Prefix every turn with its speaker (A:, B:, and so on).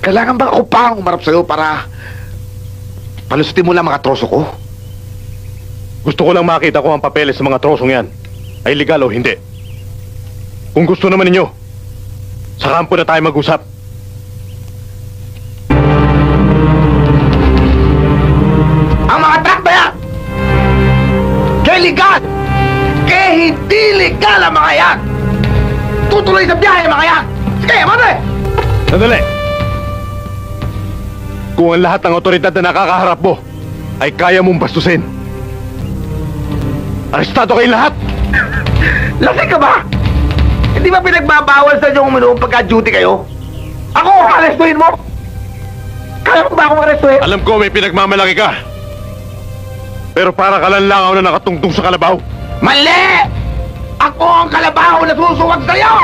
A: Kailangan ba ako pa ang umarap sa'yo para palusutin mo lang mga troso ko?
B: Gusto ko lang makita kung ang papeles sa mga trosong yan ay legal o hindi. Kung gusto naman ninyo, sa kampo na tayo mag-usap.
A: Ang mga truck na yan! Kaya legal! Kaya hindi legal ang mga yan! Tutuloy sa biyahe ang mga yan! Sige, mano eh!
B: Sandali! Kung ang lahat ng otoridad na nakakaharap mo ay kaya mong bastusin, arestado kayong lahat!
A: Lasing ka ba? Hindi ba pinagbabawal sa inyo uminom pagka-duty kayo? Ako, arestuhin mo! Kaya mo ba akong arestuhin?
B: Alam ko may pinagmamalaki ka. Pero para ka lang langaw na nakatungtong sa kalabaw.
A: Mali! Ako ang kalabaw na susuwag sa'yo!